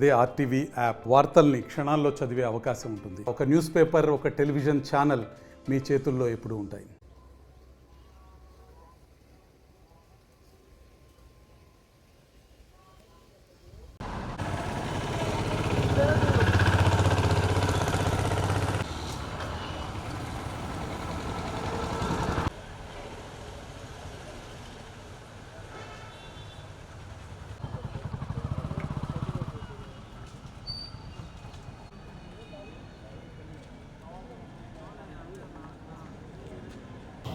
అదే RTV app వార్తల్ని క్షణాల్లో చదివే అవకాశం ఉంటుంది. ఒక న్యూస్ పేపర్, ఒక టెలివిజన్ ఛానల్ మీ చేతుల్లో ఎప్పుడూ ఉంటాయి.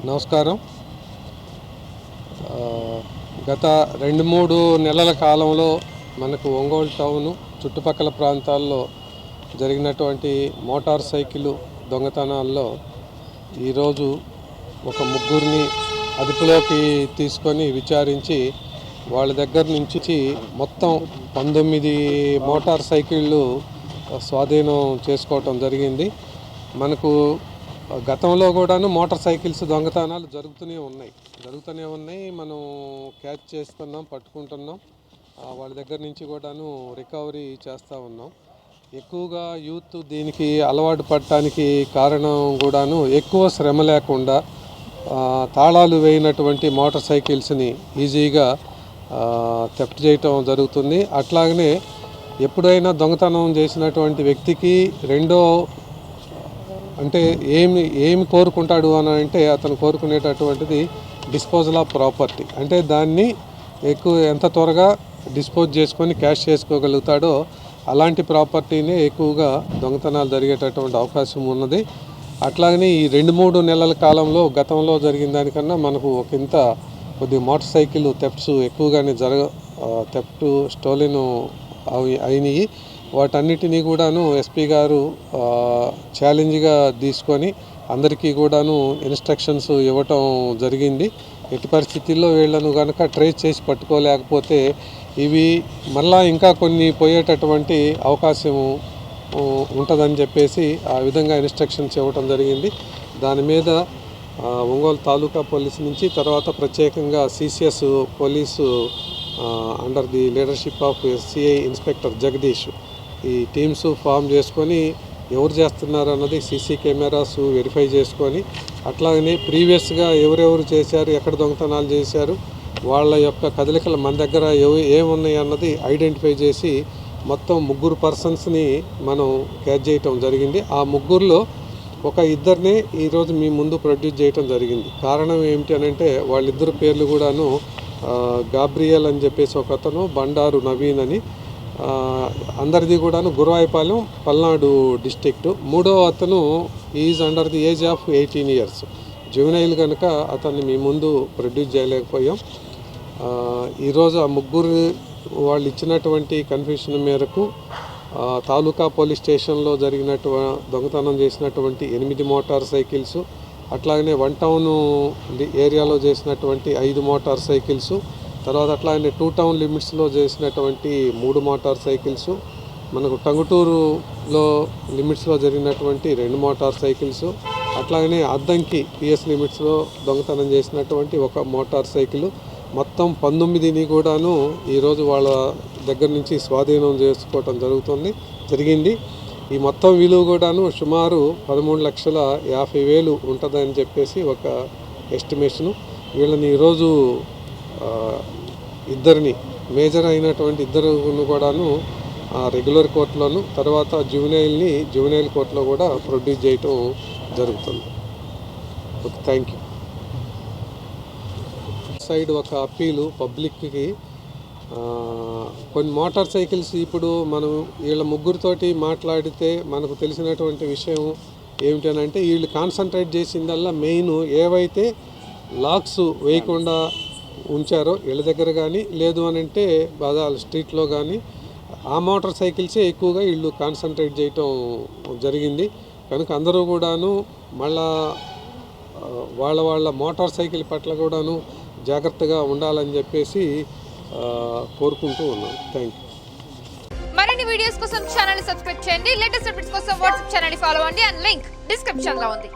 నమస్కారం. గత 2-3 నెలల కాలంలో మనకు ఒంగోలు టౌను చుట్టుపక్కల ప్రాంతాల్లో జరిగినటువంటి మోటార్ సైకిల్ దొంగతనాల్లో ఈరోజు ఒక ముగ్గురిని అదుపులోకి తీసుకొని విచారించి వాళ్ళ దగ్గర నుంచి మొత్తం 19 మోటార్ సైకిళ్ళు స్వాధీనం చేసుకోవటం జరిగింది. మనకు గతంలో కూడాను మోటార్ సైకిల్స్ దొంగతనాలు జరుగుతూనే ఉన్నాయి. మనం క్యాచ్ చేస్తున్నాం, పట్టుకుంటున్నాం. వాళ్ళ దగ్గర నుంచి కూడాను రికవరీ చేస్తూ ఉన్నాం. ఎక్కువగా యూత్ దీనికి అలవాటు పడటానికి కారణం కూడాను ఎక్కువ శ్రమ లేకుండా తాళాలు వేయినటువంటి మోటార్ సైకిల్స్ని ఈజీగా థెఫ్ట్ చేయటం జరుగుతుంది. అట్లాగనే ఎప్పుడైనా దొంగతనం చేసినటువంటి వ్యక్తికి అంటే ఏమి కోరుకుంటాడు అని అంటే అతను కోరుకునేటటువంటిది డిస్పోజల్ ఆఫ్ ప్రాపర్టీ. అంటే దాన్ని ఎంత త్వరగా డిస్పోజ్ చేసుకొని క్యాష్ చేసుకోగలుగుతాడో అలాంటి ప్రాపర్టీనే ఎక్కువగా దొంగతనాలు జరిగేటటువంటి అవకాశం ఉన్నది. అట్లాగనే ఈ 2-3 నెలల కాలంలో గతంలో జరిగిన దానికన్నా మనకు కొద్దిగా మోటార్ సైకిల్ థెఫ్ట్స్ ఎక్కువగానే థెఫ్ట్ స్టోలెన్ అయినాయి. వాటన్నిటినీ కూడాను ఎస్పీ గారు ఛాలెంజ్గా తీసుకొని అందరికీ కూడాను ఇన్స్ట్రక్షన్స్ ఇవ్వటం జరిగింది. ఎట్టి పరిస్థితుల్లో వీళ్ళను కనుక ట్రేస్ చేసి పట్టుకోలేకపోతే ఇవి మళ్ళా ఇంకా కొన్ని పోయేటటువంటి అవకాశం ఉంటుందని చెప్పేసి ఆ విధంగా ఇన్స్ట్రక్షన్స్ ఇవ్వటం జరిగింది. దాని మీద ఒంగోలు తాలూకా పోలీసు నుంచి, తర్వాత ప్రత్యేకంగా CCS police under the leadership of CI inspector Jagadish ఈ టీమ్స్ ఫామ్ చేసుకొని ఎవరు చేస్తున్నారు అన్నది సీసీ కెమెరాస్ వెరిఫై చేసుకొని, అట్లాగనే ప్రీవియస్గా ఎవరెవరు చేశారు, ఎక్కడ దొంగతనాలు చేశారు, వాళ్ళ యొక్క కదలికలు మన దగ్గర ఏమున్నాయి అన్నది ఐడెంటిఫై చేసి మొత్తం 3 పర్సన్స్ని మనం క్యాచ్ చేయటం జరిగింది. ఆ ముగ్గురులో ఒక ఇద్దరిని ఈరోజు మీ ముందు ప్రొడ్యూస్ చేయటం జరిగింది. కారణం ఏమిటి అని అంటే వాళ్ళిద్దరు పేర్లు కూడాను గాబ్రియల్ అని చెప్పేసి ఒకతను, బండారు నవీన్ అని, అందరిది కూడాను గురవాయిపాలెం, పల్నాడు డిస్టిక్ట్. మూడో అతను is under the age of 18 years juvenile కనుక అతన్ని మీ ముందు ప్రొడ్యూస్ చేయలేకపోయాం. ఈరోజు ఆ ముగ్గురు వాళ్ళు ఇచ్చినటువంటి కన్ఫ్యూషన్ మేరకు తాలూకా పోలీస్ స్టేషన్లో దొంగతనం చేసినటువంటి 8 మోటార్ సైకిల్స్, అట్లాగనే 1 టౌన్ ఏరియాలో చేసినటువంటి 5 మోటార్ సైకిల్స్, తర్వాత అట్లాగనే 2 టౌన్ లిమిట్స్లో చేసినటువంటి 3 మోటార్ సైకిల్స్, మనకు టంగుటూరులో లిమిట్స్లో జరిగినటువంటి 2 మోటార్ సైకిల్స్, అట్లాగనే అద్దంకి పిఎస్ లిమిట్స్లో దొంగతనం చేసినటువంటి 1 మోటార్ సైకిల్, మొత్తం 19ని కూడాను ఈరోజు వాళ్ళ దగ్గర నుంచి స్వాధీనం చేసుకోవటం జరిగింది. ఈ మొత్తం విలువ కూడాను సుమారు 13,50,000 ఉంటుందని చెప్పేసి ఒక ఎస్టిమేషను. వీళ్ళని ఈరోజు ఇద్దరిని మేజర్ అయినటువంటి ఇద్దరును కూడాను రెగ్యులర్ కోర్టులోను, తర్వాత జువెనైల్ కోర్టులో కూడా ప్రొడ్యూస్ చేయటం జరుగుతుంది. Okay, thank you. సైడ్ ఒక అప్పీలు పబ్లిక్కి, కొన్ని మోటార్ సైకిల్స్ ఇప్పుడు మనం వీళ్ళ ముగ్గురితోటి మాట్లాడితే మనకు తెలిసినటువంటి విషయం ఏమిటనంటే వీళ్ళు కాన్సన్ట్రేట్ చేసిందల్లా మెయిన్ ఏవైతే లాక్స్ వేయకుండా ఉంచారో వీళ్ళ దగ్గర కానీ, లేదు అని అంటే బాగా స్ట్రీట్లో కానీ ఆ మోటార్ సైకిల్సే ఎక్కువగా వీళ్ళు కాన్సన్ట్రేట్ చేయటం జరిగింది. కనుక అందరూ కూడాను మళ్ళా వాళ్ళ మోటార్ సైకిల్ పట్ల కూడాను జాగ్రత్తగా ఉండాలని చెప్పేసి కోరుకుంటూ ఉన్నాను. Thank you. మరిన్ని వీడియోస్ కోసం ఛానల్ ని సబ్స్క్రైబ్ చేయండి. లేటెస్ట్ అప్డేట్స్ కోసం వాట్సాప్ ఛానల్ ని ఫాలో అవ్వండి. అండ్ లింక్ డిస్క్రిప్షన్ లో ఉంది.